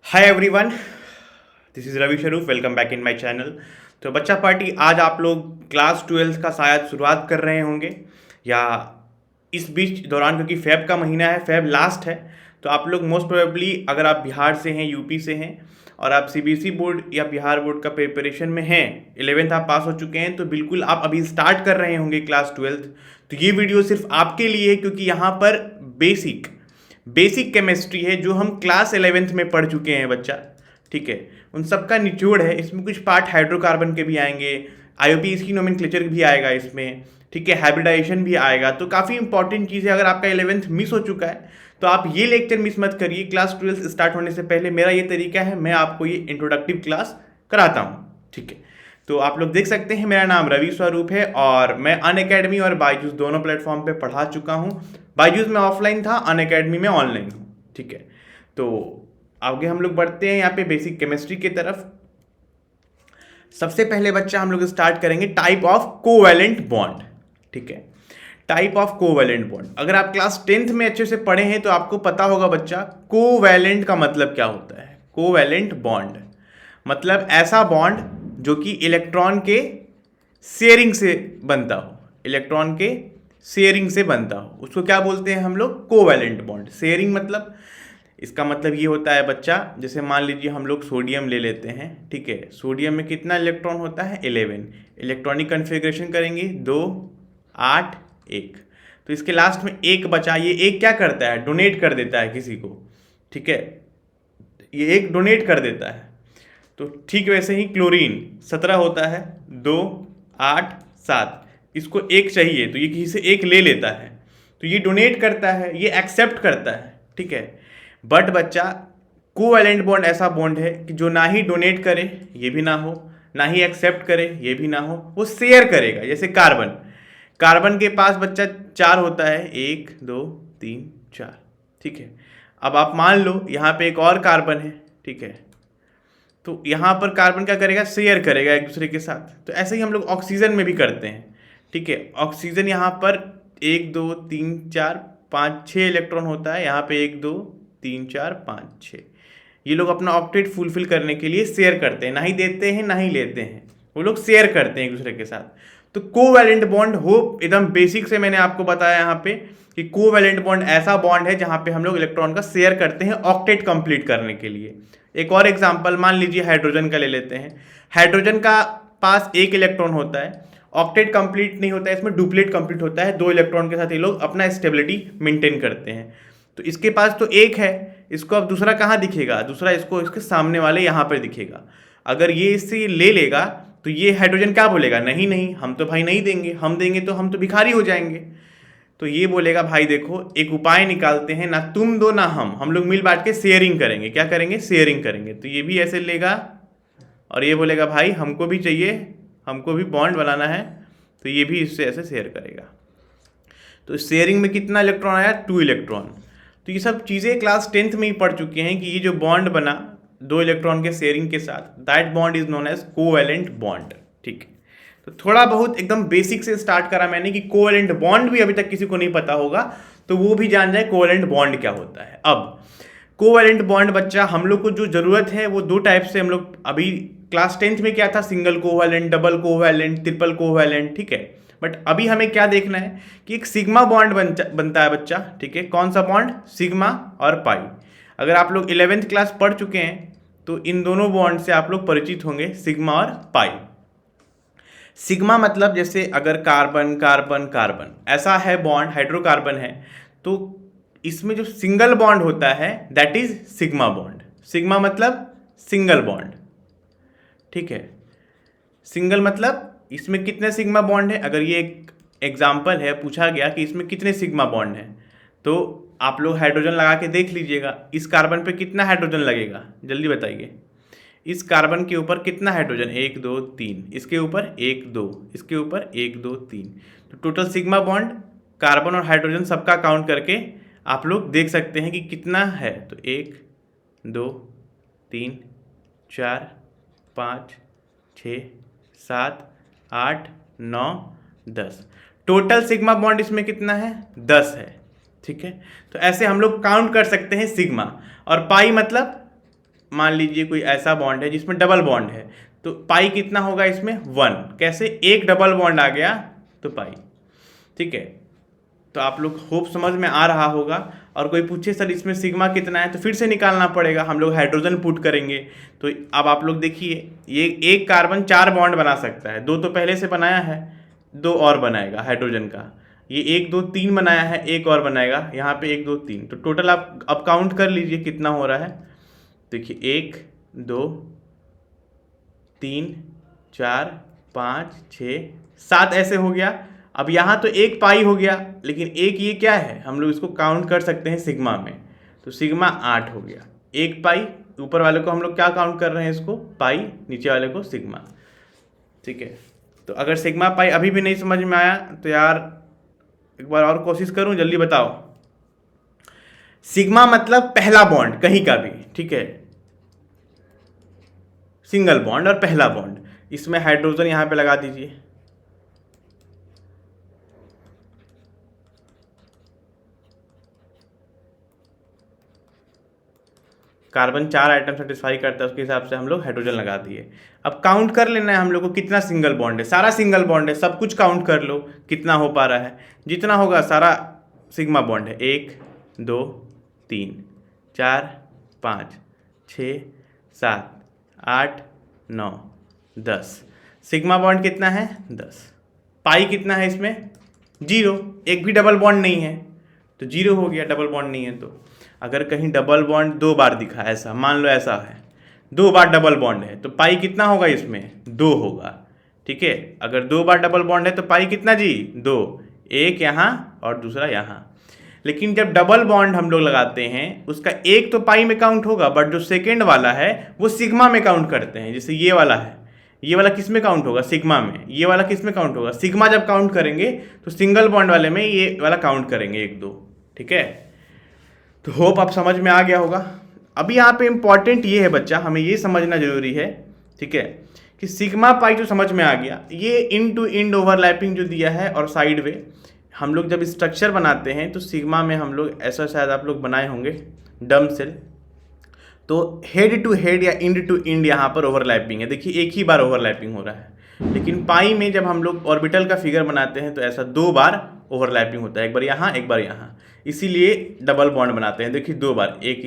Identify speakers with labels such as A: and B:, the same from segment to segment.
A: Hi everyone, this is Ravi Sharoof. Welcome back in my channel. तो बच्चा party, आज आप लोग क्लास 12 का शायद शुरुआत कर रहे होंगे या इस बीच दौरान, क्योंकि फेब का महीना है, फेब लास्ट है। तो आप लोग मोस्ट प्रोबेबली, अगर आप बिहार से हैं, यूपी से हैं और आप सीबीएसई बोर्ड या बिहार बोर्ड का प्रिपरेशन में हैं, 11th आप पास हो चुके हैं, तो बिल्कुल आप अभी स्टार्ट कर रहे होंगे क्लास 12। तो ये वीडियो सिर्फ आपके लिए है, क्योंकि यहाँ पर बेसिक बेसिक केमिस्ट्री है जो हम क्लास 11th में पढ़ चुके हैं बच्चा। ठीक है, उन सब का निचोड़ है। इसमें कुछ पार्ट हाइड्रोकार्बन के भी आएंगे, आईओपी इसकी नोमेनक्लेचर भी आएगा इसमें। ठीक है, हाइब्रिडाइजेशन भी आएगा। तो काफ़ी इंपॉर्टेंट चीज़ है। अगर आपका 11th मिस हो चुका है तो आप ये लेक्चर मिस मत करिए। क्लास 12 स्टार्ट होने से पहले मेरा ये तरीका है, मैं आपको ये इंट्रोडक्टिव क्लास कराता हूँ। ठीक है, तो आप लोग देख सकते हैं, मेरा नाम रवि स्वरूप है और मैं अनअकैडमी और बायजूस दोनों प्लेटफॉर्म पे पढ़ा चुका हूँ। बायजूस में ऑफलाइन था, अनअकैडमी में ऑनलाइन हूँ। ठीक है, तो आगे हम लोग बढ़ते हैं यहाँ पे बेसिक केमिस्ट्री की तरफ। सबसे पहले बच्चा हम लोग स्टार्ट करेंगे टाइप ऑफ कोवैलेंट बॉन्ड। ठीक है, टाइप ऑफ कोवैलेंट बॉन्ड। अगर आप क्लास 10th में अच्छे से पढ़े हैं तो आपको पता होगा बच्चा, कोवैलेंट का मतलब क्या होता है। कोवैलेंट बॉन्ड मतलब ऐसा बॉन्ड जो कि इलेक्ट्रॉन के शेयरिंग से बनता हो, इलेक्ट्रॉन के शेयरिंग से बनता हो, उसको क्या बोलते हैं हम लोग, कोवैलेंट बॉन्ड। शेयरिंग मतलब, इसका मतलब ये होता है बच्चा, जैसे मान लीजिए हम लोग सोडियम ले लेते हैं। ठीक है, सोडियम में कितना इलेक्ट्रॉन होता है, 11। इलेक्ट्रॉनिक कन्फिग्रेशन करेंगे 2 8 1, तो इसके लास्ट में एक बचा। ये एक क्या करता है, डोनेट कर देता है किसी को। ठीक है, ये एक डोनेट कर देता है। तो ठीक वैसे ही क्लोरीन 17 होता है, 2 8 7, इसको एक चाहिए तो ये किसी से एक ले लेता है, तो ये डोनेट करता है, ये एक्सेप्ट करता है। ठीक है, बट बच्चा, कोवैलेंट बॉन्ड ऐसा बॉन्ड है कि जो ना ही डोनेट करे, ये भी ना हो, ना ही एक्सेप्ट करे, ये भी ना हो, वो शेयर करेगा। जैसे कार्बन, कार्बन के पास बच्चा 4 होता है, 1 2 3 4। ठीक है, अब आप मान लो यहाँ पे एक और कार्बन है। ठीक है, तो यहाँ पर कार्बन क्या करेगा, शेयर करेगा एक दूसरे के साथ। तो ऐसे ही हम लोग ऑक्सीजन में भी करते हैं। ठीक है, ऑक्सीजन यहाँ पर 1 2 3 4 5 6 इलेक्ट्रॉन होता है, यहाँ पे 1 2 3 4 5 6। ये लोग अपना ऑक्टेट फुलफिल करने के लिए शेयर करते हैं, ना ही देते हैं ना ही लेते हैं, वो लोग शेयर करते हैं एक दूसरे के साथ। तो कोवैलेंट बॉन्ड हो, एकदम बेसिक से मैंने आपको बताया यहाँ पे कि कोवैलेंट बॉन्ड ऐसा बॉन्ड है जहाँ पे हम लोग इलेक्ट्रॉन का शेयर करते हैं ऑक्टेट कंप्लीट करने के लिए। एक और एग्जांपल मान लीजिए हाइड्रोजन का ले लेते हैं। हाइड्रोजन का पास एक इलेक्ट्रॉन होता है, ऑक्टेट कंप्लीट नहीं होता है, इसमें डुप्लेट कंप्लीट होता है। 2 इलेक्ट्रॉन के साथ ये लोग अपना स्टेबिलिटी मेंटेन करते हैं। तो इसके पास तो एक है, इसको अब दूसरा कहाँ दिखेगा, दूसरा इसको इसके सामने वाले यहाँ पर दिखेगा। अगर ये इससे ले लेगा तो ये हाइड्रोजन क्या बोलेगा, नहीं नहीं, हम तो भाई नहीं देंगे, हम देंगे तो हम तो भिखारी हो जाएंगे। तो ये बोलेगा, भाई देखो एक उपाय निकालते हैं, ना तुम दो ना हम लोग मिल बांट के शेयरिंग करेंगे। क्या करेंगे, शेयरिंग करेंगे। तो ये भी ऐसे लेगा और ये बोलेगा, भाई हमको भी चाहिए, हमको भी बॉन्ड बनाना है, तो ये भी इससे ऐसे शेयर करेगा। तो शेयरिंग में कितना इलेक्ट्रॉन आया, 2 इलेक्ट्रॉन। तो ये सब चीज़ें क्लास 10th में ही पढ़ चुके हैं कि ये जो बॉन्ड बना 2 इलेक्ट्रॉन के शेयरिंग के साथ, that bond is known as covalent bond. ठीक है, तो थोड़ा बहुत एकदम बेसिक से स्टार्ट करा मैंने कि कोवैलेंट बॉन्ड भी अभी तक किसी को नहीं पता होगा, तो वो भी जान जाए कोवैलेंट बॉन्ड क्या होता है। अब कोवैलेंट बॉन्ड बच्चा, हम लोग को जो जरूरत है वो 2 टाइप से, हम लोग अभी क्लास 10th में क्या था, single covalent, double covalent, triple covalent. ठीक है, बट अभी हमें क्या देखना है कि एक सिग्मा बॉन्ड बनता है बच्चा। ठीक है, कौन सा बॉन्ड, सिग्मा और पाई। अगर आप लोग 11th क्लास पढ़ चुके हैं तो इन दोनों बॉन्ड से आप लोग परिचित होंगे, सिग्मा और पाई। सिग्मा मतलब जैसे अगर कार्बन कार्बन कार्बन ऐसा है बॉन्ड, हाइड्रोकार्बन है, तो इसमें जो सिंगल बॉन्ड होता है that is sigma bond. Sigma मतलब सिंगल बॉन्ड। ठीक है, सिंगल मतलब इसमें कितने सिग्मा बॉन्ड है। अगर ये एक एग्जाम्पल है, पूछा गया कि इसमें कितने सिग्मा बॉन्ड हैं, तो आप लोग हाइड्रोजन लगा के देख लीजिएगा, इस कार्बन पे कितना हाइड्रोजन लगेगा, जल्दी बताइए। इस कार्बन के ऊपर कितना हाइड्रोजन, 1 2 3, इसके ऊपर 1 2, इसके ऊपर 1 2 3। तो टोटल सिग्मा बॉन्ड कार्बन और हाइड्रोजन सबका काउंट करके आप लोग देख सकते हैं कि कितना है। तो 1 2 3 4 5 6 7 8 9 10, टोटल सिग्मा बॉन्ड इसमें कितना है, 10 है। ठीक है, तो ऐसे हम लोग काउंट कर सकते हैं सिग्मा। और पाई मतलब मान लीजिए कोई ऐसा बॉन्ड है जिसमें डबल बॉन्ड है, तो पाई कितना होगा इसमें 1। कैसे, एक डबल बॉन्ड आ गया तो पाई। ठीक है, तो आप लोग होप समझ में आ रहा होगा। और कोई पूछे सर इसमें सिग्मा कितना है, तो फिर से निकालना पड़ेगा, हम लोग हाइड्रोजन पुट करेंगे। तो अब आप लोग देखिए, ये एक कार्बन 4 बॉन्ड बना सकता है, 2 तो पहले से बनाया है, 2 और बनाएगा हाइड्रोजन का। ये 1 2 3 बनाया है, 1 और बनाएगा, यहाँ पे 1 2 3, तो टोटल आप अब काउंट कर लीजिए कितना हो रहा है। देखिए 1 2 3 4 5 6 7 ऐसे हो गया। अब यहाँ तो एक पाई हो गया, लेकिन एक ये क्या है, हम लोग इसको काउंट कर सकते हैं सिग्मा में, तो सिग्मा 8 हो गया। एक पाई, ऊपर वाले को हम लोग क्या काउंट कर रहे हैं, इसको पाई, नीचे वाले को सिग्मा। ठीक है, तो अगर सिग्मा पाई अभी भी नहीं समझ में आया तो यार एक बार और कोशिश करूं, जल्दी बताओ। सिग्मा मतलब पहला बॉन्ड कहीं का भी, ठीक है, सिंगल बॉन्ड और पहला बॉन्ड। इसमें हाइड्रोजन यहां पे लगा दीजिए, कार्बन 4 आइटम सेटिस्फाई करता है, उसके हिसाब से हम लोग हाइड्रोजन लगा दिए। अब काउंट कर लेना है हम लोग को कितना सिंगल बॉन्ड है, सारा सिंगल बॉन्ड है, सब कुछ काउंट कर लो कितना हो पा रहा है, जितना होगा सारा सिग्मा बॉन्ड है। 1 2 3 4 5 6 7 8 9 10। सिग्मा बॉन्ड कितना है 10। पाई कितना है इसमें 0, एक भी डबल बॉन्ड नहीं है तो 0 हो गया, डबल बॉन्ड नहीं है तो। अगर कहीं डबल बॉन्ड 2 बार दिखा, ऐसा मान लो ऐसा है 2 बार डबल बॉन्ड है, तो पाई कितना होगा इसमें 2 होगा। ठीक है, अगर 2 बार डबल बॉन्ड है तो पाई कितना जी 2, एक यहाँ और दूसरा यहाँ। लेकिन जब डबल बॉन्ड हम लोग लगाते हैं उसका एक तो पाई में काउंट होगा, बट जो सेकेंड वाला है वो सिग्मा में काउंट करते हैं। जैसे ये वाला है, ये वाला किस में काउंट होगा, सिग्मा में। ये वाला किस में काउंट होगा, सिग्मा। जब काउंट करेंगे तो सिंगल बॉन्ड वाले में ये वाला काउंट करेंगे 1 2। ठीक है, तो होप आप समझ में आ गया होगा। अभी यहाँ पे इंपॉर्टेंट ये है बच्चा, हमें ये समझना जरूरी है, ठीक है, कि सिग्मा पाई जो समझ में आ गया, ये इन टू इंड ओवरलैपिंग जो दिया है और साइड वे, हम लोग जब स्ट्रक्चर बनाते हैं तो सिग्मा में हम लोग ऐसा शायद आप लोग बनाए होंगे डम सेल, तो हेड टू हेड या इंड टू इंड यहाँ पर ओवरलैपिंग है। देखिए एक ही बार ओवरलैपिंग हो रहा है, लेकिन पाई में जब हम लोग ऑर्बिटल का फिगर बनाते हैं तो ऐसा 2 बार ओवरलैपिंग होता है, एक बार यहाँ एक बार यहाँ, इसीलिए डबल बॉन्ड बनाते हैं। देखिए 2 बार, एक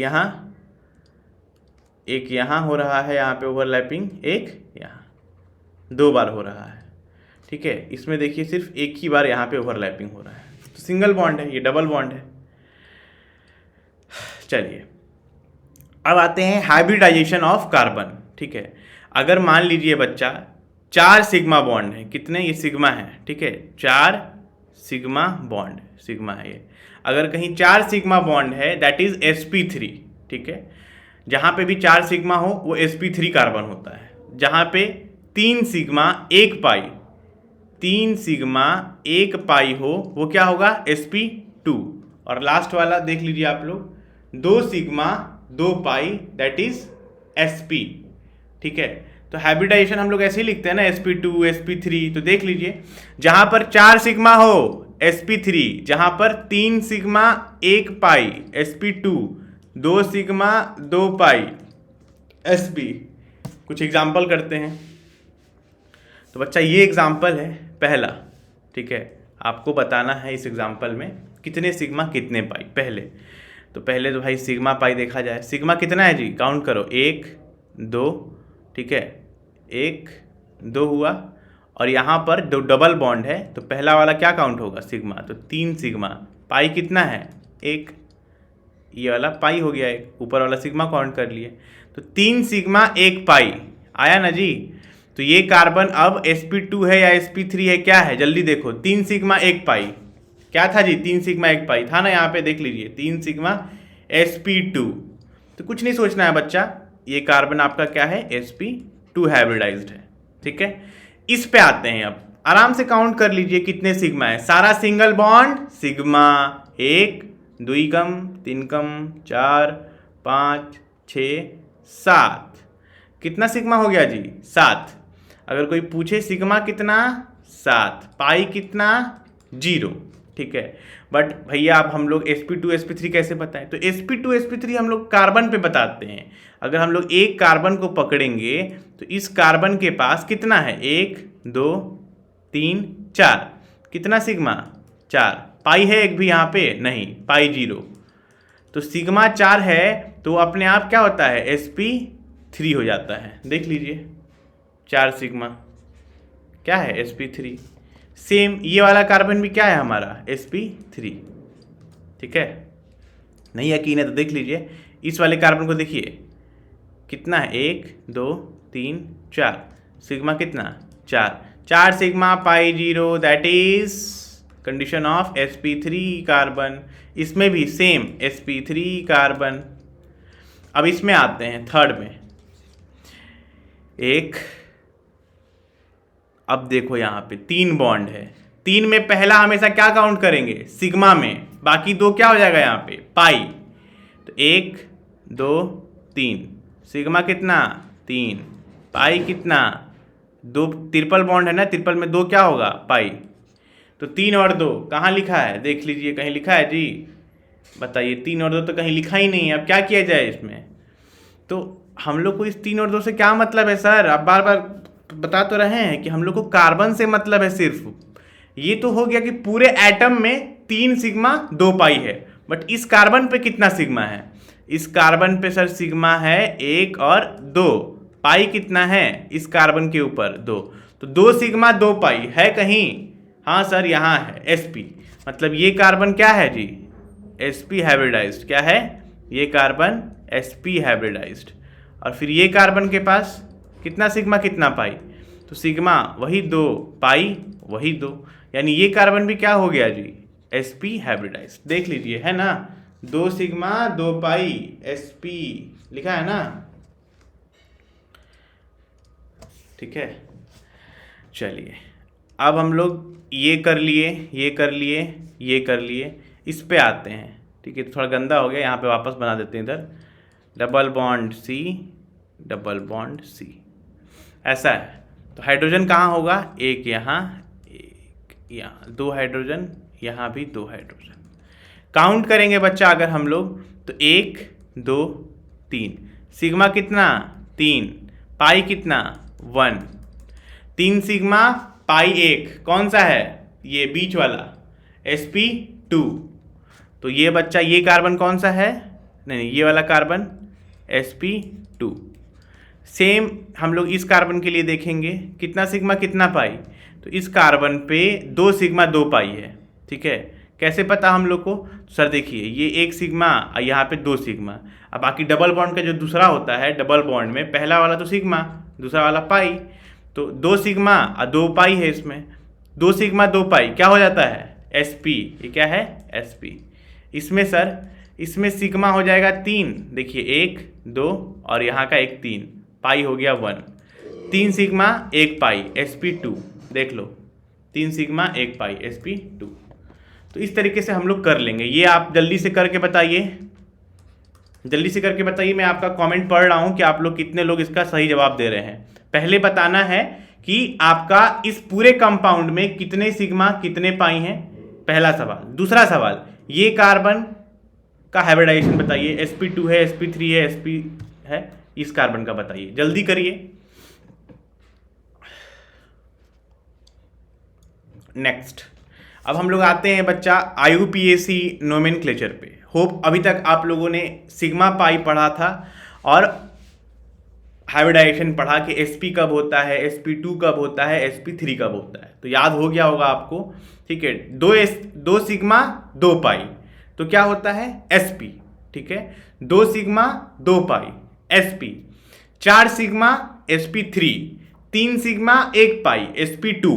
A: यहाँ हो रहा है, यहाँ पे ओवरलैपिंग, एक यहाँ, 2 बार हो रहा है। ठीक है, इसमें देखिए सिर्फ एक ही बार यहाँ पे ओवरलैपिंग हो रहा है, तो सिंगल बॉन्ड है, ये डबल बॉन्ड है। चलिए अब आते हैं हाइब्रिडाइजेशन ऑफ कार्बन। ठीक है, अगर मान लीजिए बच्चा 4 सिग्मा बॉन्ड है, कितने, ये सिग्मा है, ठीक है, 4 सिग्मा बॉन्ड, सिग्मा है ये। अगर कहीं 4 सिग्मा बॉन्ड है दैट इज sp3, ठीक है, जहाँ पे भी 4 सिग्मा हो वो sp3 कार्बन होता है। जहाँ पे 3 सिग्मा 1 पाई, 3 सिग्मा 1 पाई हो वो क्या होगा sp2। और लास्ट वाला देख लीजिए आप लोग, 2 sigma 2 pi that is sp। ठीक है, तो हाइब्रिडाइजेशन हम लोग ऐसे ही लिखते हैं ना, sp2 sp3। तो देख लीजिए जहां पर 4 सिग्मा हो sp3, जहां पर 3 सिग्मा 1 पाई sp2, 2 सिग्मा 2 पाई sp। कुछ एग्जाम्पल करते हैं। तो बच्चा ये एग्जाम्पल है पहला, ठीक है, आपको बताना है इस एग्जाम्पल में कितने सिग्मा कितने पाई। पहले तो भाई सिग्मा पाई देखा जाए, सिग्मा कितना है जी, काउंट करो, 1 2, ठीक है, 1 2 हुआ। और यहाँ पर जो डबल बॉन्ड है तो पहला वाला क्या काउंट होगा सिग्मा, तो 3 सिग्मा, पाई कितना है 1, ये वाला पाई हो गया 1, ऊपर वाला सिग्मा काउंट कर लिए, तो 3 सिग्मा 1 पाई आया ना जी। तो ये कार्बन अब sp2 है या sp3 है, क्या है जल्दी देखो, 3 सिग्मा 1 पाई क्या था जी, 3 सिग्मा 1 पाई था ना, यहाँ पे देख लीजिए 3 सिग्मा sp2। तो कुछ नहीं सोचना है बच्चा, ये कार्बन आपका क्या है sp2 हाइब्रिडाइज्ड है। ठीक है, इस पे आते हैं, अब आराम से काउंट कर लीजिए कितने सिग्मा है, सारा सिंगल बॉन्ड सिग्मा, 1 2 कम 3 कम 4 5 6 7, कितना सिग्मा हो गया जी 7। अगर कोई पूछे सिग्मा कितना 7, पाई कितना 0। ठीक है। बट भैया अब हम लोग sp2 sp3 कैसे बताएं? तो sp2 sp3 हम लोग कार्बन पे बताते हैं। अगर हम लोग एक कार्बन को पकड़ेंगे तो इस कार्बन के पास कितना है, 1 2 3 4, कितना सिग्मा, 4। पाई है एक भी यहाँ पे नहीं, पाई 0, तो सिग्मा 4 है तो अपने आप क्या होता है, sp3 हो जाता है। देख लीजिए 4 सिग्मा क्या है, sp3। सेम ये वाला कार्बन भी क्या है हमारा, sp3, ठीक है। नहीं यकीन है तो देख लीजिए इस वाले कार्बन को, देखिए कितना है, 1 2 3 4, सिग्मा कितना, 4 sigma pi 0, that is condition of sp3 carbon. इसमें भी सेम sp3 कार्बन। अब इसमें आते हैं थर्ड में, एक, अब देखो यहाँ पे 3 बॉन्ड है, 3 में पहला हमेशा क्या काउंट करेंगे, सिग्मा में, बाकी 2 क्या हो जाएगा यहाँ पे, पाई। तो 1 2 3, सिग्मा कितना, 3, पाई कितना, 2, ट्रिपल बॉन्ड है ना, ट्रिपल में 2 क्या होगा, पाई। तो 3 और 2 कहाँ लिखा है, देख लीजिए कहीं लिखा है जी, बताइए। 3 और 2 तो कहीं लिखा ही नहीं है, अब क्या किया जाए इसमें। तो हम लोग को इस 3 और 2 से क्या मतलब है सर, अब बार बार बता तो रहे हैं कि हम लोग को कार्बन से मतलब है सिर्फ। ये तो हो गया कि पूरे एटम में 3 सिग्मा 2 पाई है, बट इस कार्बन पे कितना सिग्मा है, इस कार्बन पे सर सिग्मा है 1 और 2, पाई कितना है इस कार्बन के ऊपर 2, तो 2 सिग्मा 2 पाई है कहीं, हाँ सर यहाँ है sp, मतलब ये कार्बन क्या है जी, sp हाइब्रिडाइज्ड। क्या है ये कार्बन, sp हाइब्रिडाइज्ड। और फिर ये कार्बन के पास कितना सिग्मा कितना पाई, तो सिग्मा वही 2, पाई वही 2, यानी ये कार्बन भी क्या हो गया जी, sp हाइब्रिडाइज्ड। देख लीजिए है ना, 2 सिग्मा 2 पाई sp लिखा है ना, ठीक है। चलिए अब हम लोग ये कर लिए, ये कर लिए, ये कर लिए, इस पे आते हैं, ठीक है। थोड़ा गंदा हो गया, यहाँ पे वापस बना देते हैं इधर, double bond C, double bond C, ऐसा है। तो हाइड्रोजन कहाँ होगा, एक यहाँ, एक यहाँ, 2 हाइड्रोजन, यहाँ भी 2 हाइड्रोजन। काउंट करेंगे बच्चा अगर हम लोग, तो 1 2 3, सिग्मा कितना 3, पाई कितना 1, 3 सिग्मा पाई 1, कौन सा है ये बीच वाला, sp2। तो ये बच्चा ये कार्बन कौन सा है, नहीं ये वाला कार्बन sp2। सेम हम लोग इस कार्बन के लिए देखेंगे, कितना सिग्मा कितना पाई, तो इस कार्बन पे 2 सिग्मा 2 पाई है, ठीक है। कैसे पता हम लोग को, तो सर देखिए ये 1 सिग्मा और यहाँ पे 2 सिग्मा, अब बाकी डबल बॉन्ड का जो दूसरा होता है, डबल बॉन्ड में पहला वाला तो सिग्मा, दूसरा वाला पाई, तो 2 सिग्मा और 2 पाई है इसमें, 2 सिग्मा 2 पाई क्या हो जाता है sp, ये क्या है sp। इसमें सर, इसमें सिग्मा हो जाएगा 3, देखिए 1 2 और यहाँ का एक 3, पाई हो गया 1, 3 सिग्मा 1 पाई sp2, देख लो 3 सिग्मा 1 पाई sp2। तो इस तरीके से हम लोग कर लेंगे। ये आप जल्दी से करके बताइए, जल्दी से करके बताइए, मैं आपका कमेंट पढ़ रहा हूँ कि आप लोग कितने लोग इसका सही जवाब दे रहे हैं। पहले बताना है कि आपका इस पूरे कंपाउंड में कितने सिग्मा कितने पाई हैं, पहला सवाल। दूसरा सवाल, ये कार्बन का हाइब्रिडाइजेशन बताइए, sp2 है, sp3 है, sp है, इस कार्बन का बताइए, जल्दी करिए। नेक्स्ट, अब हम लोग आते हैं बच्चा IUPAC नोमेनक्लेचर पे। होप अभी तक आप लोगों ने सिग्मा पाई पढ़ा था और हाइब्रिडाइजेशन पढ़ा कि sp कब होता है, sp2 कब होता है, sp3 कब होता है, तो याद हो गया होगा आपको, ठीक है। 2 सिग्मा 2 पाई तो क्या होता है sp, ठीक है। 2 सिग्मा 2 पाई sp, 4 सिग्मा sp3, 3 सिग्मा 1 पाई sp2।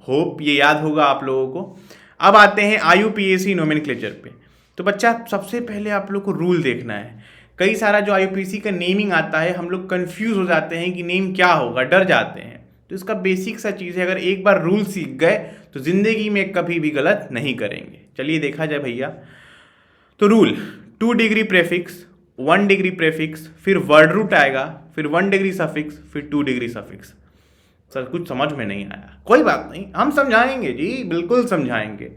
A: होप ये याद होगा आप लोगों को। अब आते हैं IUPAC नोमेनक्लेचर पे। तो बच्चा सबसे पहले आप लोग को रूल देखना है। कई सारा जो IUPAC का नेमिंग आता है हम लोग कंफ्यूज हो जाते हैं कि नेम क्या होगा, डर जाते हैं। तो इसका बेसिक सा चीज़ है, अगर एक बार रूल सीख गए तो ज़िंदगी में कभी भी गलत नहीं करेंगे। चलिए देखा जाए भैया। तो rule, 2 degree prefix, 1 degree prefix, फिर वर्ड रूट आएगा, फिर 1 डिग्री सफिक्स, फिर 2 डिग्री सफिक्स। सर कुछ समझ में नहीं आया, कोई बात नहीं, हम समझाएंगे जी, बिल्कुल समझाएंगे।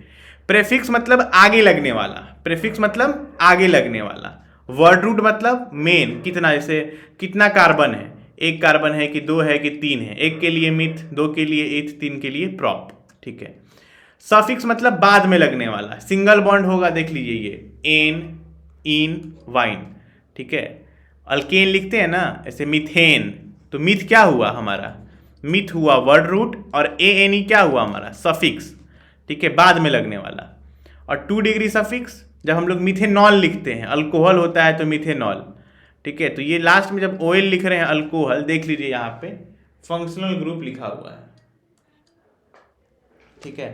A: प्रेफिक्स मतलब आगे लगने वाला, प्रेफिक्स मतलब आगे लगने वाला। वर्ड रूट मतलब मेन, कितना, जैसे कितना कार्बन है, एक कार्बन है कि दो है कि तीन है, एक के लिए मिथ, दो के लिए इथ, तीन के लिए प्रॉप, ठीक है। सफिक्स मतलब बाद में लगने वाला, सिंगल बॉन्ड होगा, देख लीजिए ये एन, इन, वाइन, ठीक है। अल्केन लिखते हैं ना, ऐसे मिथेन, तो मिथ क्या हुआ हमारा, मिथ हुआ वर्ड रूट, और ए एन ई क्या हुआ हमारा सफिक्स, ठीक है, बाद में लगने वाला। और 2 डिग्री सफिक्स जब हम लोग मिथेनॉल लिखते हैं, अल्कोहल होता है तो मिथेनॉल, ठीक है। तो ये लास्ट में जब ओएल लिख रहे हैं अल्कोहल, देख लीजिए यहाँ पे फंक्शनल ग्रुप लिखा हुआ है, ठीक है,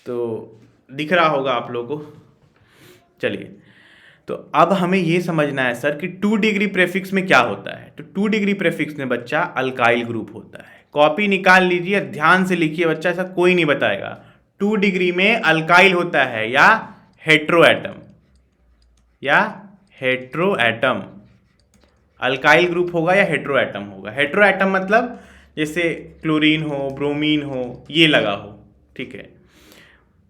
A: तो दिख रहा होगा आप लोगों को। चलिए, तो अब हमें ये समझना है सर कि 2 डिग्री प्रेफिक्स में क्या होता है। तो 2 डिग्री प्रेफिक्स में बच्चा अल्काइल ग्रुप होता है। कॉपी निकाल लीजिए, ध्यान से लिखिए बच्चा, ऐसा कोई नहीं बताएगा। 2 डिग्री में अल्काइल होता है या हेट्रो एटम, या हेट्रो एटम, अल्काइल ग्रुप होगा या हेट्रो एटम होगा। हेट्रो एटम मतलब जैसे क्लोरीन हो, ब्रोमीन हो, ये लगा हो, ठीक है।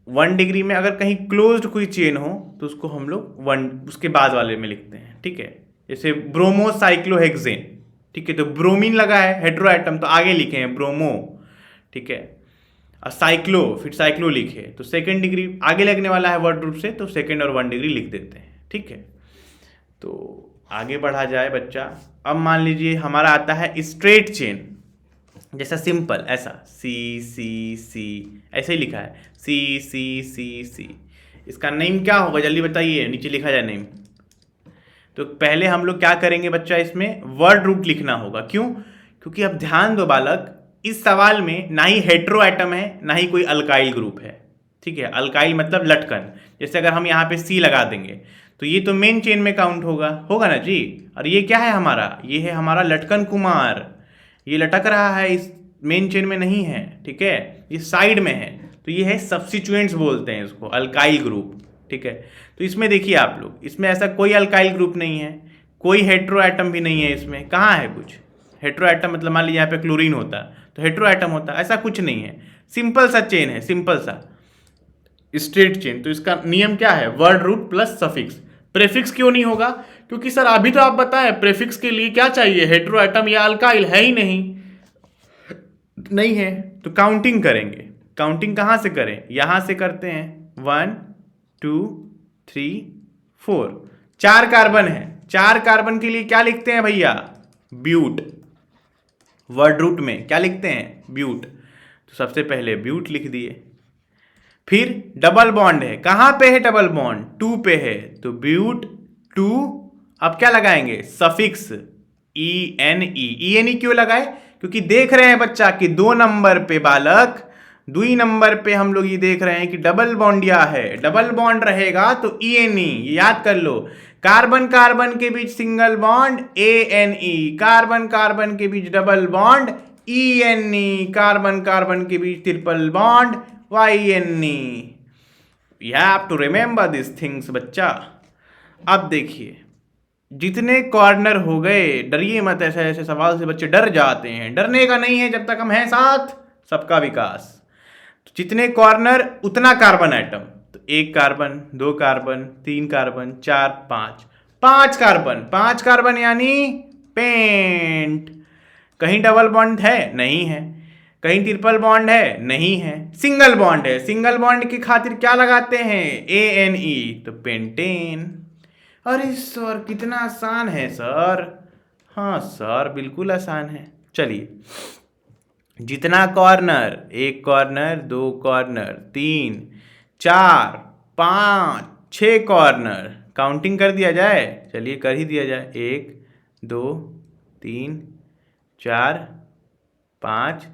A: 1 डिग्री में अगर कहीं क्लोज्ड कोई चेन हो तो उसको हम लोग 1 उसके बाद वाले में लिखते हैं, ठीक है। जैसे ब्रोमोसाइक्लोहेक्सेन, ठीक है, तो ब्रोमीन लगा है हेट्रो एटम, तो आगे लिखे हैं ब्रोमो, ठीक है। और साइक्लो, फिर साइक्लो लिखे, तो 2nd डिग्री आगे लगने वाला है वर्ड रूप से, तो 2nd और 1 डिग्री लिख देते हैं, ठीक है। तो आगे बढ़ा जाए बच्चा। अब मान लीजिए हमारा आता है स्ट्रेट चेन, जैसा सिंपल ऐसा सी सी सी, ऐसे ही लिखा है सी सी सी सी। इसका नेम क्या होगा जल्दी बताइए, नीचे लिखा जाए नेम। तो पहले हम लोग क्या करेंगे बच्चा, इसमें वर्ड रूट लिखना होगा। क्यों? क्योंकि अब ध्यान दो बालक, इस सवाल में ना ही हेट्रो एटम है ना ही कोई अल्काइल ग्रुप है, ठीक है। अल्काइल मतलब लटकन, जैसे अगर हम यहाँ पे सी लगा देंगे तो ये तो मेन चेन में काउंट होगा, होगा ना जी। और ये क्या है हमारा, ये है हमारा लटकन कुमार, ये लटक रहा है, इस मेन चेन में नहीं है, ठीक है, ये साइड में है। तो ये है सब्स्टिट्यूएंट्स बोलते हैं इसको, अल्काइल ग्रुप, ठीक है। तो इसमें देखिए आप लोग, इसमें ऐसा कोई अल्काइल ग्रुप नहीं है, कोई हेट्रो एटम भी नहीं है इसमें, कहाँ है कुछ हेट्रो एटम, मतलब मान लीजिए यहाँ पे क्लोरीन होता तो हेट्रो एटम होता, ऐसा कुछ नहीं है। सिंपल सा चेन है, सिंपल सा स्ट्रेट चेन। तो इसका नियम क्या है, word root plus suffix. Prefix क्यों नहीं होगा, क्योंकि सर अभी तो आप बताएं प्रेफिक्स के लिए क्या चाहिए, हेट्रो एटम या अल्काइल, है ही नहीं है। तो काउंटिंग करेंगे, काउंटिंग कहाँ से करें, यहाँ से करते हैं 1 2 3 4, 4 कार्बन है, 4 कार्बन के लिए क्या लिखते हैं भैया, ब्यूट। वर्ड रूट में क्या लिखते हैं, ब्यूट। तो सबसे पहले ब्यूट लिख दिए। फिर डबल बॉन्ड है, कहां पे है डबल बॉन्ड, 2 पे है, तो ब्यूट 2। अब क्या लगाएंगे, सफिक्स ई एन ई क्यों लगाए, क्योंकि देख रहे हैं बच्चा कि 2 नंबर पे बालक, 2 नंबर पे हम लोग ये देख रहे हैं कि डबल बॉन्डिया है, डबल बॉन्ड रहेगा तो ई एन ई, याद कर लो। कार्बन कार्बन के बीच single bond A N E, carbon carbon के बीच double bond E N E, carbon carbon के बीच triple bond Y N E. You have to remember this things बच्चा। अब देखिए, जितने कॉर्नर हो गए, डरिए मत, ऐसे ऐसे सवाल से बच्चे डर जाते हैं, डरने का नहीं है, जब तक हम हैं साथ सबका विकास। तो जितने कॉर्नर उतना कार्बन एटम, तो 1 carbon, 2 carbon, 3 carbon, 4 5, 5 carbon, 5 carbon यानी पेंट। कहीं डबल बॉन्ड है, नहीं है, कहीं ट्रिपल बॉन्ड है, नहीं है, सिंगल बॉन्ड है, सिंगल बॉन्ड की खातिर क्या लगाते हैं, ए एन ई, तो पेंटेन। अरे सर कितना आसान है सर। हाँ सर बिल्कुल आसान है। चलिए, जितना corner, 1 corner, 2 corner, 3 4 5 6 corner, counting कर दिया जाए, चलिए कर ही दिया जाए, 1 2 3 4 5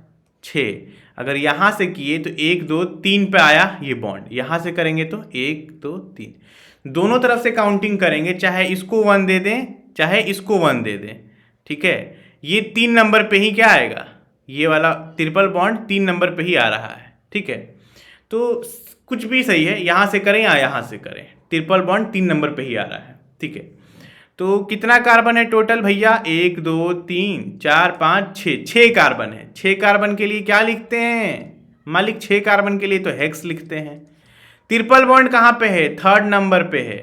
A: 6। अगर यहाँ से किए तो 1 2 3 पे आया ये बॉन्ड, यहाँ से करेंगे तो 1 2 3, दोनों तरफ से काउंटिंग करेंगे, चाहे इसको 1 दे दें चाहे इसको 1 दे दें, ठीक है। ये 3 नंबर पे ही क्या आएगा, ये वाला ट्रिपल बॉन्ड 3 नंबर पे ही आ रहा है, ठीक है। तो कुछ भी सही है, यहाँ से करें या यहाँ से करें, ट्रिपल बॉन्ड 3 नंबर पे ही आ रहा है, ठीक है। तो कितना कार्बन है टोटल भैया, 1 2 3 4 5 6, 6 कार्बन है। 6 कार्बन के लिए क्या लिखते हैं मालिक, 6 कार्बन के लिए तो हेक्स लिखते हैं। ट्रिपल बॉन्ड कहाँ पे है? थर्ड नंबर पे है।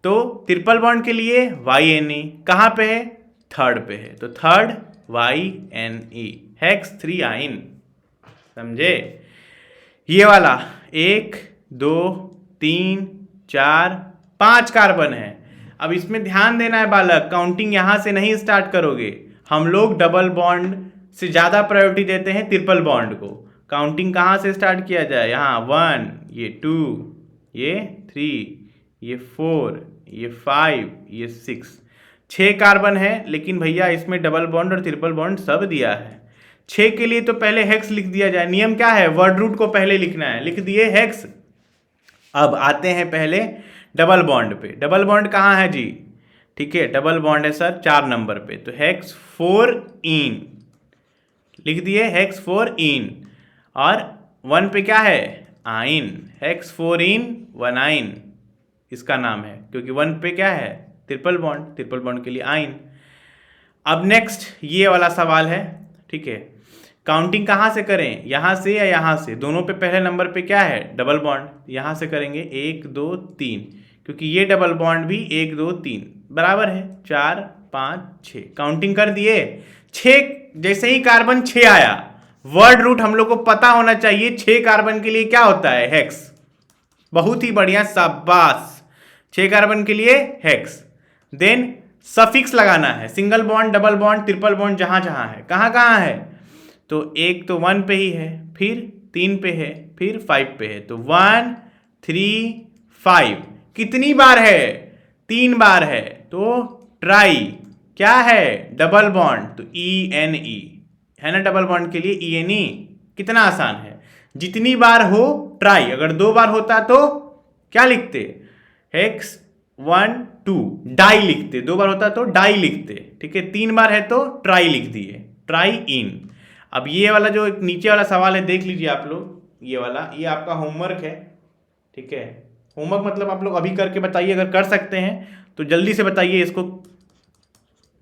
A: तो ट्रिपल बॉन्ड के लिए YNE कहाँ पे है? थर्ड पे है, तो थर्ड YNE हेक्स 3 आइन। समझे? ये वाला 1 2 3 4 5 कार्बन है। अब इसमें ध्यान देना है बालक, काउंटिंग यहां से नहीं स्टार्ट करोगे। हम लोग डबल बॉन्ड से ज़्यादा प्रायोरिटी देते हैं ट्रिपल बॉन्ड को। काउंटिंग कहाँ से स्टार्ट किया जाए? यहाँ 1, ये 2, ये 3, ये 4, ये 5, ये 6 कार्बन है, लेकिन भैया इसमें डबल बॉन्ड और ट्रिपल बॉन्ड सब दिया है। 6 के लिए तो पहले हेक्स लिख दिया जाए। नियम क्या है? वर्ड रूट को पहले लिखना है, लिख दिए हेक्स। अब आते हैं पहले डबल बॉन्ड पे। डबल बॉन्ड कहाँ है जी? ठीक है, डबल बॉन्ड है सर 4 नंबर पे, तो हेक्स 4 इन लिख दिए, हेक्स 4 इन। और 1 पे क्या है? आइन, हेक्स 4 इन 1 आइन इसका नाम है, क्योंकि 1 पे क्या है? ट्रिपल बॉन्ड, ट्रिपल बॉन्ड के लिए आइन। अब नेक्स्ट ये वाला सवाल है, ठीक है, काउंटिंग कहाँ से करें? यहाँ से या यहाँ से? दोनों पे पहले नंबर पे क्या है? Double bond. यहाँ से करेंगे 1 2 3, क्योंकि ये डबल बॉन्ड भी 1 2 3 बराबर है, 4 5 6। काउंटिंग कर दिए 6। जैसे ही कार्बन 6 आया, वर्ड रूट हम लोग को पता होना चाहिए 6 कार्बन के लिए क्या होता है? हेक्स। बहुत ही बढ़िया, शाबाश। 6 कार्बन के लिए हेक्स। देन सफिक्स लगाना है, single bond, double bond, triple bond, जहां जहां है। कहाँ कहाँ है? तो एक तो 1 पे ही है, फिर 3 पे है, फिर 5 पे है, तो 1 3 5 कितनी बार है? 3 बार है, तो ट्राई क्या है? डबल बॉन्ड, तो ENE है ना, डबल बॉन्ड के लिए ENE। कितना आसान है, जितनी बार हो ट्राई। अगर 2 बार होता तो क्या लिखते? हेक्स 1 2 डाई लिखते। 2 बार होता तो डाई लिखते, ठीक है। 3 बार है तो ट्राई लिख दिए, ट्राई इन। अब ये वाला जो नीचे वाला सवाल है देख लीजिए आप लोग, ये वाला, ये आपका होमवर्क है, ठीक है। होमवर्क मतलब आप लोग अभी करके बताइए, अगर कर सकते हैं तो जल्दी से बताइए इसको,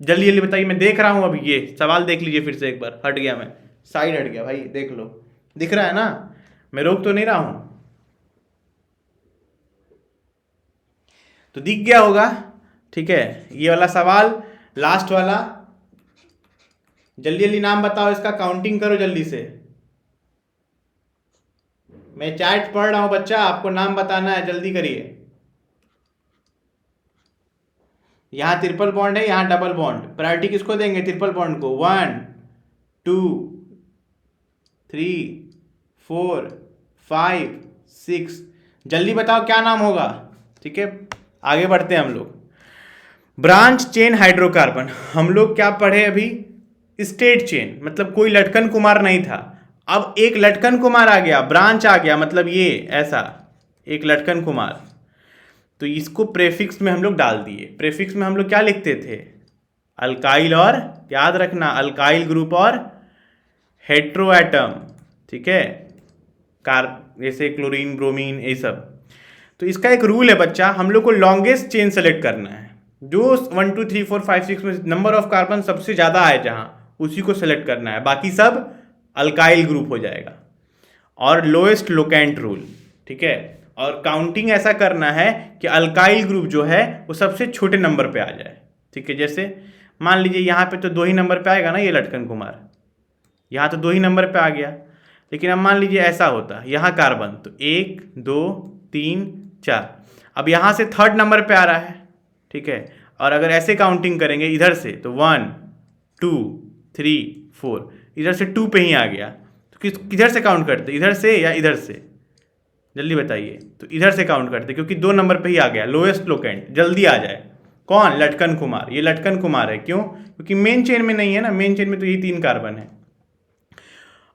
A: जल्दी जल्दी बताइए। मैं देख रहा हूं अभी, ये सवाल देख लीजिए फिर से एक बार। हट गया, मैं साइड हट गया भाई, देख लो, दिख रहा है ना, मैं रोक तो नहीं रहा हूं, तो दिख गया होगा, ठीक है। ये वाला सवाल लास्ट वाला, जल्दी जल्दी नाम बताओ इसका, काउंटिंग करो जल्दी से। मैं चैट पढ़ रहा हूं बच्चा, आपको नाम बताना है, जल्दी करिए। यहां ट्रिपल बॉन्ड है, यहां डबल बॉन्ड, प्रायोरिटी किसको देंगे? ट्रिपल बॉन्ड को। 1 2 3 4 5 6, जल्दी बताओ क्या नाम होगा, ठीक है। आगे बढ़ते हैं हम लोग। ब्रांच चेन हाइड्रोकार्बन, हम लोग क्या पढ़े अभी? स्टेट चेन, मतलब कोई लटकन कुमार नहीं था, अब एक लटकन कुमार आ गया, ब्रांच आ गया, मतलब ये ऐसा एक लटकन कुमार, तो इसको प्रेफिक्स में हम लोग डाल दिए। प्रेफिक्स में हम लोग क्या लिखते थे? अल्काइल, और याद रखना अल्काइल ग्रुप और हेट्रो एटम, ठीक है, जैसे क्लोरीन, ब्रोमीन, ये सब। तो इसका एक रूल है बच्चा, हम लोग को लॉन्गेस्ट चेन सेलेक्ट करना है, जो 1 2 3 4 5 6 में नंबर ऑफ कार्बन सबसे ज़्यादा है जहाँ, उसी को सेलेक्ट करना है, बाकी सब अल्काइल ग्रुप हो जाएगा। और लोएस्ट लोकेंट रूल, ठीक है। और काउंटिंग ऐसा करना है कि अल्काइल ग्रुप जो है वो सबसे छोटे नंबर पे आ जाए, ठीक है। जैसे मान लीजिए यहाँ पे तो 2 ही नंबर पे आएगा ना, ये लटकन कुमार, यहाँ तो 2 ही नंबर पे आ गया, लेकिन अब मान लीजिए ऐसा होता, यहाँ कार्बन तो 1 2 3 4, अब यहाँ से थर्ड नंबर पे आ रहा है, ठीक है। और अगर ऐसे काउंटिंग करेंगे इधर से, तो 1 2 3 4, इधर से 2 पे ही आ गया, तो किधर से काउंट करते? इधर से या इधर से? जल्दी बताइए। तो इधर से काउंट करते, क्योंकि 2 नंबर पे ही आ गया, लोएस्ट लोकेंट, जल्दी आ जाए। कौन? लटकन कुमार। ये लटकन कुमार है, क्यों? क्योंकि मेन चेन में नहीं है ना, मेन चेन में तो ये 3 कार्बन है।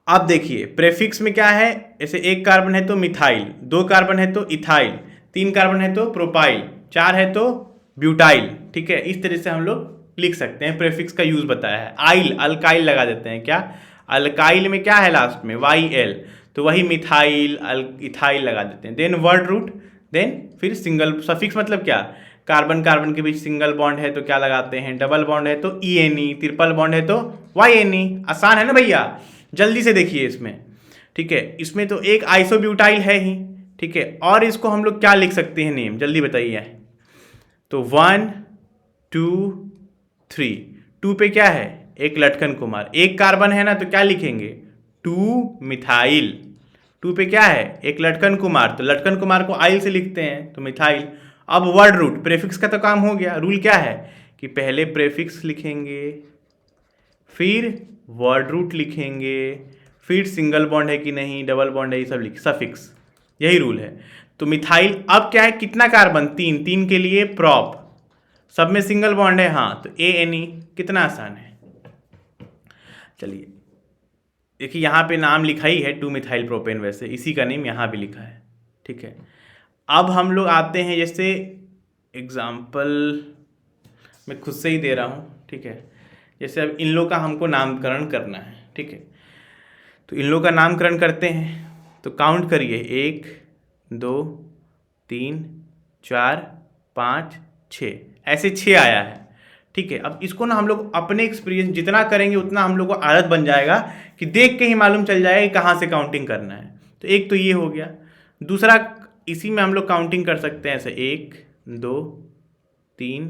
A: अब देखिए प्रेफिक्स में क्या है, ऐसे 1 कार्बन है तो मिथाइल, 2 कार्बन है तो इथाइल, 3 कार्बन है तो प्रोपाइल, 4 है तो ब्यूटाइल, ठीक है। इस तरह से हम लोग लिख सकते हैं, प्रेफिक्स का यूज बताया है। आइल, अल्काइल लगा देते हैं, क्या अल्काइल में क्या है लास्ट में? YL, तो वही मिथाइल इथाइल लगा देते हैं। देन वर्ड रूट, देन फिर सिंगल सफिक्स, मतलब क्या? कार्बन कार्बन के बीच सिंगल बॉन्ड है तो क्या लगाते हैं? डबल बॉन्ड है तो ENE, ट्रिपल बॉन्ड है तो YNE। आसान है ना भैया, जल्दी से देखिए इसमें, ठीक है। इसमें तो एक आइसोब्यूटाइल है ही, ठीक है, और इसको हम लोग क्या लिख सकते हैं नेम, जल्दी बताइए। तो 1 2 3, 2 पे क्या है, एक लटकन कुमार, एक कार्बन है ना, तो क्या लिखेंगे 2 मिथाइल। 2 पे क्या है, एक लटकन कुमार, तो लटकन कुमार को आइल से लिखते हैं तो मिथाइल। अब वर्ड रूट, प्रेफिक्स का तो काम हो गया। रूल क्या है कि पहले प्रेफिक्स लिखेंगे, फिर वर्ड रूट लिखेंगे, फिर सिंगल बॉन्ड है कि नहीं, डबल बॉन्ड है, ये सब लिख, सफिक्स, यही रूल है। तो मिथाइल अब क्या है, कितना कार्बन, 3, 3 के लिए प्रॉप, सब में सिंगल बॉन्ड है, हाँ, तो ANE, कितना आसान है। चलिए देखिए यहाँ पे नाम लिखा ही है 2 मिथाइल प्रोपेन, वैसे इसी का नेम यहाँ भी लिखा है, ठीक है। अब हम लोग आते हैं, जैसे एग्जाम्पल मैं खुद से ही दे रहा हूँ, ठीक है। जैसे अब इन लोग का हमको नामकरण करना है, ठीक है, तो इन लोग का नामकरण करते हैं। तो काउंट करिए, 1 2 3 4 5 6, ऐसे 6 आया है, ठीक है। अब इसको ना हम लोग अपने एक्सपीरियंस जितना करेंगे उतना हम लोग को आदत बन जाएगा कि देख के ही मालूम चल जाएगा कि कहाँ से काउंटिंग करना है। तो एक तो ये हो गया। दूसरा, इसी में हम लोग काउंटिंग कर सकते हैं, ऐसे 1 2 3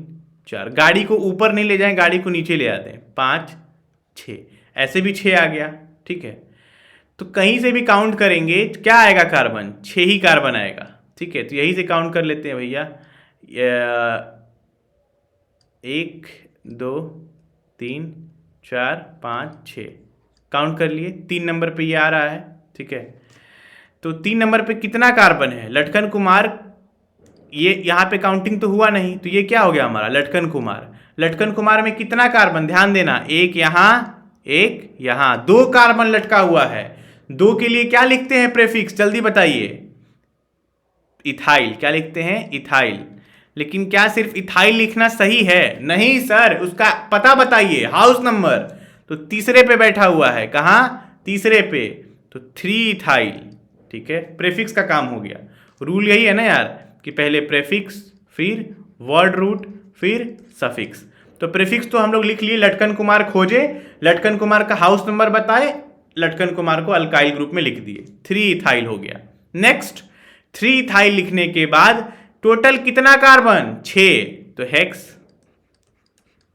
A: 4, गाड़ी को ऊपर नहीं ले जाएं, गाड़ी को नीचे ले आते हैं, 5 6, ऐसे भी 6 आ गया, ठीक है। तो कहीं से भी काउंट करेंगे तो क्या आएगा, कार्बन 6 ही कार्बन आएगा, ठीक है। तो यही से काउंट कर लेते हैं भैया, 1 2 3 4 5 6, काउंट कर लिए। 3 नंबर पे ये आ रहा है, ठीक है। तो 3 नंबर पे कितना कार्बन है, लटकन कुमार, ये यहाँ पे काउंटिंग तो हुआ नहीं, तो ये क्या हो गया हमारा लटकन कुमार। लटकन कुमार में कितना कार्बन, ध्यान देना, एक यहाँ एक यहाँ, 2 कार्बन लटका हुआ है। 2 के लिए क्या लिखते हैं प्रेफिक्स, जल्दी बताइए, इथाइल, क्या लिखते हैं, इथाइल। लेकिन क्या सिर्फ इथाइल लिखना सही है, नहीं सर, उसका पता बताइए, हाउस नंबर। तो तीसरे पे बैठा हुआ है, कहाँ, तीसरे पे, तो 3 इथाइल, ठीक है। प्रेफिक्स का काम हो गया। रूल यही है ना यार कि पहले प्रेफिक्स, फिर वर्ड रूट, फिर सफिक्स। तो प्रेफिक्स तो हम लोग लिख लिए, लटकन कुमार खोजे, लटकन कुमार का हाउस नंबर बताए, लटकन कुमार को अल्काइल ग्रुप में लिख दिए, 3 इथाइल हो गया। नेक्स्ट, 3 इथाइल लिखने के बाद टोटल कितना कार्बन, 6, तो हेक्स,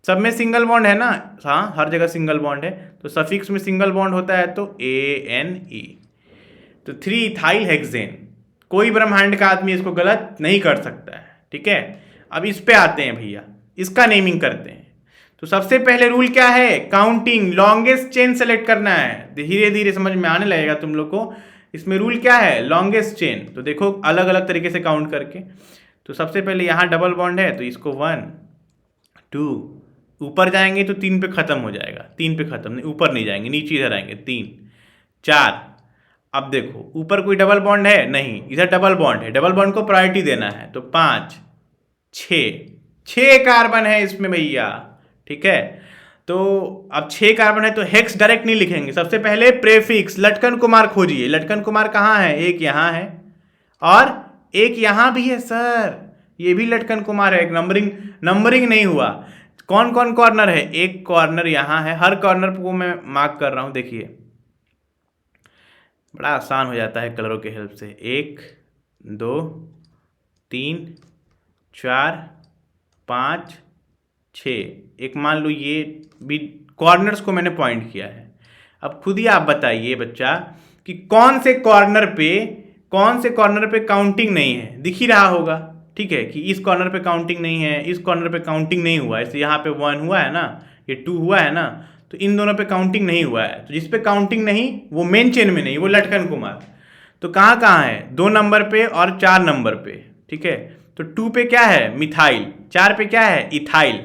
A: सब में सिंगल बॉन्ड है ना, हाँ, हर जगह सिंगल बॉन्ड है, तो सफिक्स में सिंगल बॉन्ड होता है तो ANE, तो 3 इथाइल हेक्सेन। कोई ब्रह्मांड का आदमी इसको गलत नहीं कर सकता है, ठीक है। अब इस पे आते हैं भैया, इसका नेमिंग करते हैं। तो सबसे पहले रूल क्या है, काउंटिंग, लॉन्गेस्ट चेन सेलेक्ट करना है, धीरे धीरे समझ में आने लगेगा तुम लोग को। इसमें रूल क्या है, लॉन्गेस्ट चेन, तो देखो अलग अलग तरीके से काउंट करके। तो सबसे पहले यहाँ डबल बॉन्ड है, तो इसको 1 2, ऊपर जाएंगे तो 3 पे खत्म हो जाएगा, 3 पे खत्म नहीं, ऊपर नहीं जाएंगे, नीचे इधर आएंगे, 3 4। अब देखो ऊपर कोई डबल बॉन्ड है नहीं, इधर डबल बॉन्ड है, डबल बॉन्ड को प्रायोरिटी देना है, तो 5 6 कार्बन है इसमें भैया, ठीक है। तो अब 6 कार्बन है तो हेक्स डायरेक्ट नहीं लिखेंगे, सबसे पहले प्रेफिक्स, लटकन कुमार खोजिए। लटकन कुमार कहाँ है, एक यहाँ है और एक यहाँ भी है सर, ये भी लटकन कुमार है। नंबरिंग नहीं हुआ। कौन कौन कॉर्नर है, एक कॉर्नर यहाँ है, हर कॉर्नर को मैं मार्क कर रहा हूँ, देखिए बड़ा आसान हो जाता है कलरों के हेल्प से। 1 2 3 4 5 6, एक मान लो ये भी कॉर्नर्स को मैंने पॉइंट किया है। अब खुद ही आप बताइए बच्चा कि कौन से कॉर्नर पे काउंटिंग नहीं है, दिख ही रहा होगा, ठीक है, कि इस कॉर्नर पे काउंटिंग नहीं है, इस कॉर्नर पे काउंटिंग नहीं हुआ है। जैसे यहाँ पे 1 हुआ है ना, ये 2 हुआ है ना, तो इन दोनों पे काउंटिंग नहीं हुआ है। तो जिस पे काउंटिंग नहीं, वो मेन चेन में नहीं, वो लटकन कुमार। तो कहाँ कहाँ है, 2 नंबर पे और 4 नंबर पे, ठीक है। तो 2 पे क्या है, मिथाइल, 4 पे क्या है, इथाइल,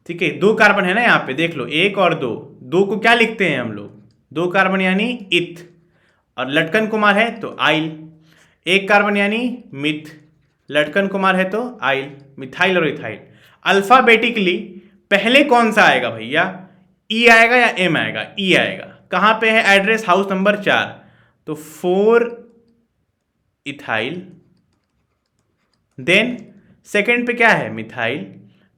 A: ठीक है। 2 कार्बन है ना यहाँ पे, देख लो 1 और 2, 2 को क्या लिखते हैं हम लोग, 2 कार्बन यानी इथ, और लटकन कुमार है तो आइल। 1 कार्बन यानी मिथ, लटकन कुमार है तो आइल, मिथाइल और इथाइल। अल्फाबेटिकली पहले कौन सा आएगा भैया, ई आएगा या एम आएगा, ई आएगा। कहाँ पे है एड्रेस, हाउस नंबर 4, तो 4 इथाइल, देन सेकंड पे क्या है, मिथाइल,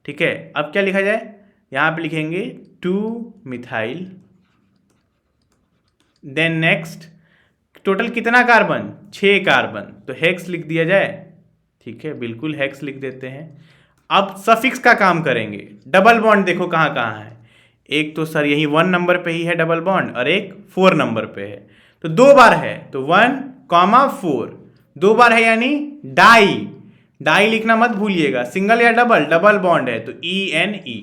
A: ठीक है। अब क्या लिखा जाए, यहां पे लिखेंगे 2 मिथाइल, देन नेक्स्ट टोटल कितना कार्बन, 6 कार्बन, तो हेक्स लिख दिया जाए। ठीक है, बिल्कुल हेक्स लिख देते हैं। अब सफिक्स का काम करेंगे। डबल बॉन्ड देखो कहाँ कहाँ है, एक तो सर यही 1 नंबर पे ही है डबल बॉन्ड, और एक 4 नंबर पे है, तो 2 बार है, तो 1,4 2 बार है, यानी डाई। डाई लिखना मत भूलिएगा, सिंगल या डबल, डबल बॉन्ड है तो ENE।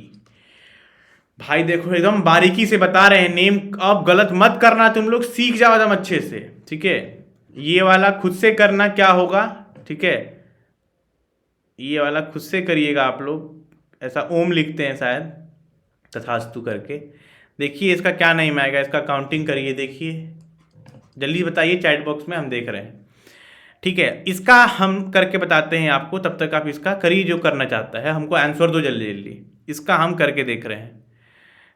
A: भाई देखो एकदम बारीकी से बता रहे हैं नेम, अब गलत मत करना, तुम लोग सीख जाओ एकदम अच्छे से। ठीक है, ये वाला खुद से करना क्या होगा, ठीक है, ये वाला खुद से करिएगा आप लोग। ऐसा ओम लिखते हैं शायद, तथास्तु करके। देखिए इसका क्या नेम आएगा, इसका काउंटिंग करिए, देखिए जल्दी बताइए चैट बॉक्स में, हम देख रहे हैं। ठीक है, इसका हम करके बताते हैं आपको, तब तक आप इसका करिए जो करना चाहता है, हमको आंसर दो जल्दी जल्दी। इसका हम करके देख रहे हैं।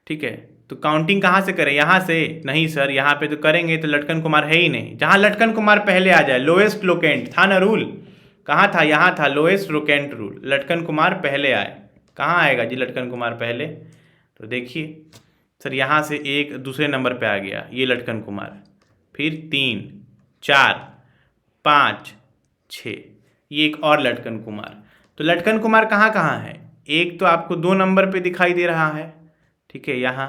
A: ठीक है, तो काउंटिंग कहाँ से करें, यहाँ से नहीं सर, यहाँ पे तो करेंगे तो लटकन कुमार है ही नहीं। जहाँ लटकन कुमार पहले आ जाए, लोएस्ट लोकेंट था ना रूल, कहाँ था, यहाँ था लोएस्ट लोकेंट रूल, लटकन कुमार पहले आए। कहाँ आएगा जी लटकन कुमार पहले, तो देखिए सर यहाँ से एक दूसरे नंबर पे आ गया ये लटकन कुमार, फिर 3, 4, 5, 6, ये एक और लटकन कुमार। तो लटकन कुमार कहाँ कहाँ है, एक तो आपको 2 नंबर पे दिखाई दे रहा है, ठीक है यहाँ,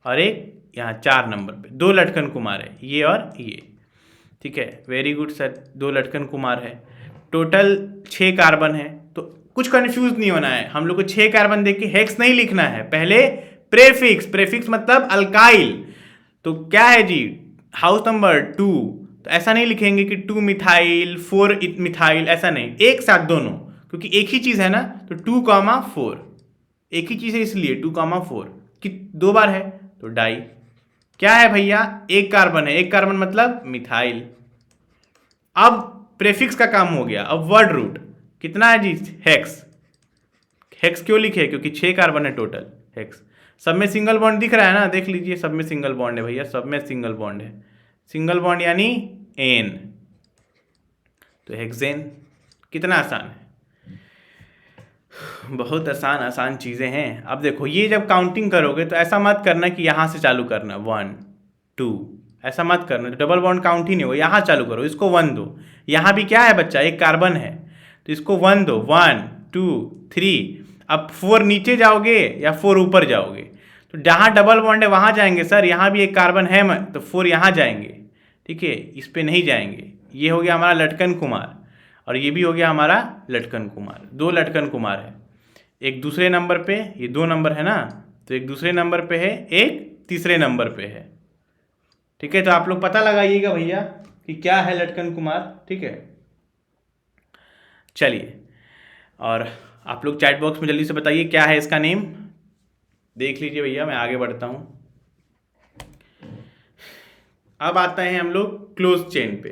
A: और एक यहाँ 4 नंबर पे, 2 लटकन कुमार है, ये और ये। ठीक है, वेरी गुड सर, 2 लटकन कुमार है, टोटल 6 कार्बन है। तो कुछ कंफ्यूज नहीं होना है, हम लोग को 6 कार्बन देख के हेक्स नहीं लिखना है, पहले प्रेफिक्स, प्रेफिक्स मतलब अल्काइल। तो क्या है जी, हाउस नंबर 2, तो ऐसा नहीं लिखेंगे कि 2 मिथाइल 4 मिथाइल, ऐसा नहीं, एक साथ दोनों, क्योंकि एक ही चीज़ है ना, तो 2,4 एक ही चीज़ है इसलिए 2,4 कि 2 बार है तो डाई। क्या है भैया, एक कार्बन है, एक कार्बन मतलब मिथाइल। अब प्रेफिक्स का काम हो गया, अब वर्ड रूट कितना है जी, हेक्स। हेक्स क्यों लिखे, क्योंकि 6 कार्बन है टोटल, हेक्स। सब में सिंगल बॉन्ड दिख रहा है ना, देख लीजिए सब में सिंगल बॉन्ड है भैया, सब में सिंगल बॉन्ड है, सिंगल बॉन्ड यानी एन, तो हेक्सेन। कितना आसान है, बहुत आसान आसान चीज़ें हैं। अब देखो ये जब काउंटिंग करोगे तो ऐसा मत करना कि यहाँ से चालू करना 1, 2, ऐसा मत करना, तो डबल बॉन्ड काउंट ही नहीं हो, यहाँ चालू करो, इसको 1 दो। यहाँ भी क्या है बच्चा, एक कार्बन है, तो इसको 1 दो, 1, 2, 3। अब 4 नीचे जाओगे या 4 ऊपर जाओगे, तो जहाँ डबल बॉन्ड है वहाँ जाएंगे सर, यहाँ भी एक कार्बन है तो 4 यहाँ जाएंगे, ठीक है, इस पर नहीं जाएंगे। ये हो गया हमारा लटकन कुमार, और ये भी हो गया हमारा लटकन कुमार, 2 लटकन कुमार है, एक दूसरे नंबर पे, ये 2 नंबर है ना, तो एक दूसरे नंबर पे है, एक तीसरे नंबर पे है। ठीक है, तो आप लोग पता लगाइएगा भैया कि क्या है लटकन कुमार। ठीक है, चलिए, और आप लोग चैट बॉक्स में जल्दी से बताइए क्या है इसका नेम, देख लीजिए भैया, मैं आगे बढ़ता हूँ। अब आता है हम लोग क्लोज चेन पे।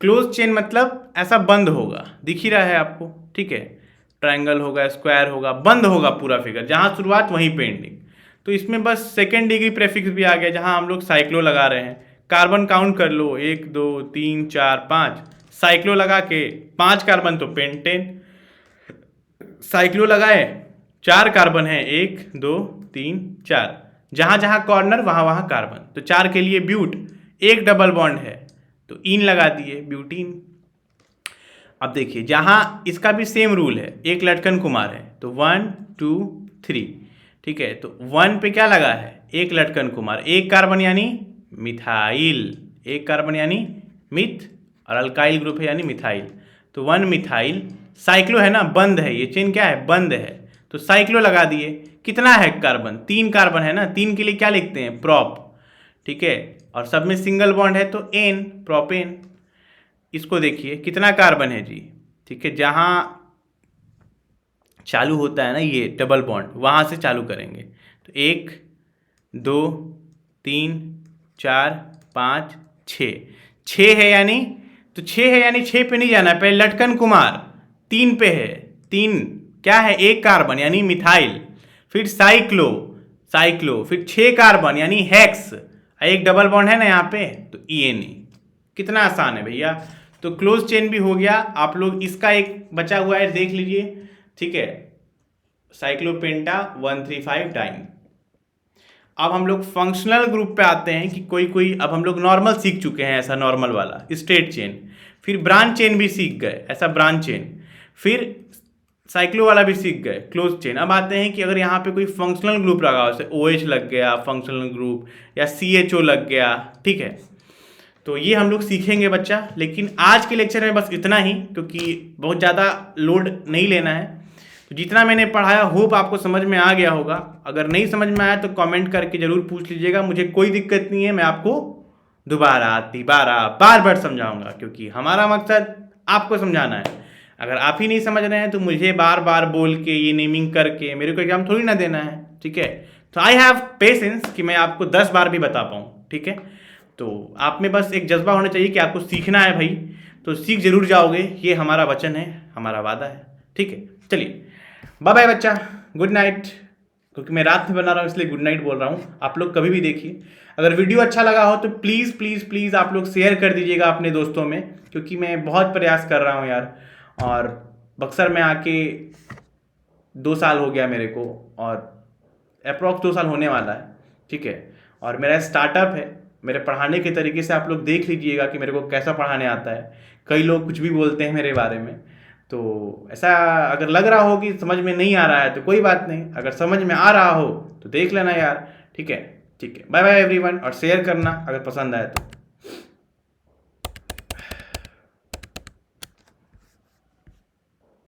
A: क्लोज चेन मतलब ऐसा बंद होगा, दिख ही रहा है आपको, ठीक है, ट्रायंगल होगा, स्क्वायर होगा, बंद होगा पूरा फिगर, जहाँ शुरुआत वहीं पे एंडिंग। तो इसमें बस सेकेंड डिग्री प्रेफिक्स भी आ गया, जहाँ हम लोग साइक्लो लगा रहे हैं। कार्बन काउंट कर लो, 1, 2, 3, 4, 5, साइक्लो लगा के 5 कार्बन तो पेंटेन, साइक्लो लगाए 4 कार्बन है, 1, 2, 3, 4, जहाँ जहाँ कॉर्नर वहाँ वहाँ कार्बन, तो 4 के लिए ब्यूट, एक डबल बॉन्ड है तो इन लगा दिए, ब्यूटीन। अब देखिए जहाँ इसका भी सेम रूल है, एक लटकन कुमार है तो 1, 2, 3, ठीक है, तो 1 पे क्या लगा है, एक लटकन कुमार, एक कार्बन यानी मिथाइल, एक कार्बन यानी मिथ, और अल्काइल ग्रुप है यानी मिथाइल, तो 1 मिथाइल। साइक्लो है ना, बंद है, ये चेन क्या है, बंद है, तो साइक्लो लगा दिए। कितना है कार्बन, 3 कार्बन है ना, 3 के लिए क्या लिखते हैं, प्रॉप, ठीक है, और सब में सिंगल बॉन्ड है तो एन, प्रोपेन। इसको देखिए कितना कार्बन है जी, ठीक है, जहाँ चालू होता है ना ये डबल बॉन्ड, वहाँ से चालू करेंगे, तो 1, 2, 3, 4, 5, 6, 6 है यानी, तो 6 है यानी 6 पे नहीं जाना है, पहले लटकन कुमार 3 पे है, 3 क्या है, एक कार्बन यानी मिथाइल, फिर साइक्लो, साइक्लो, फिर 6 कार्बन यानी हेक्स, एक डबल बॉन्ड है ना यहाँ पे तो ENE। कितना आसान है भैया, तो क्लोज चेन भी हो गया। आप लोग इसका एक बचा हुआ है देख लीजिए, ठीक है, साइक्लोपेंटा 135 डाइन। अब हम लोग फंक्शनल ग्रुप पे आते हैं कि कोई कोई, अब हम लोग नॉर्मल सीख चुके हैं ऐसा नॉर्मल वाला स्ट्रेट चेन, फिर ब्रांच चेन भी सीख गए ऐसा ब्रांच चेन, फिर साइक्लो वाला भी सीख गए क्लोज चेन। अब आते हैं कि अगर यहाँ पे कोई फंक्शनल ग्रुप लगा हो, जैसे OH लग गया फंक्शनल ग्रुप, या CHO लग गया, ठीक है, तो ये हम लोग सीखेंगे बच्चा। लेकिन आज के लेक्चर में बस इतना ही, क्योंकि बहुत ज़्यादा लोड नहीं लेना है। तो जितना मैंने पढ़ाया होप आपको समझ में आ गया होगा। अगर नहीं समझ में आया तो कमेंट करके ज़रूर पूछ लीजिएगा, मुझे कोई दिक्कत नहीं है, मैं आपको दोबारा बार बार समझाऊंगा, क्योंकि हमारा मकसद आपको समझाना है। अगर आप ही नहीं समझ रहे हैं तो मुझे बार बार बोल के ये नेमिंग करके मेरे को एग्जाम थोड़ी ना देना है, ठीक है। तो आई हैव पेशेंस कि मैं आपको 10 बार भी बता पाऊँ, ठीक है। तो आप में बस एक जज्बा होना चाहिए कि आपको सीखना है भाई, तो सीख जरूर जाओगे, ये हमारा वचन है, हमारा वादा है, ठीक है। चलिए बाय बाय बच्चा, गुड नाइट। क्योंकि मैं रात में बना रहा हूँ इसलिए गुड नाइट बोल रहा हूँ। आप लोग कभी भी देखिए, अगर वीडियो अच्छा लगा हो तो प्लीज़ प्लीज़ प्लीज़ आप लोग शेयर कर दीजिएगा अपने दोस्तों में, क्योंकि मैं बहुत प्रयास कर रहा हूँ यार। और बक्सर में आके 2 साल हो गया मेरे को, और अप्रॉक्स 2 साल होने वाला है, ठीक है। और मेरा स्टार्टअप है, मेरे पढ़ाने के तरीके से आप लोग देख लीजिएगा कि मेरे को कैसा पढ़ाने आता है। कई लोग कुछ भी बोलते हैं मेरे बारे में, तो ऐसा अगर लग रहा हो कि समझ में नहीं आ रहा है तो कोई बात नहीं, अगर समझ में आ रहा हो तो देख लेना यार, ठीक है। ठीक है, बाय बाय एवरीवन, और शेयर करना अगर पसंद आए तो।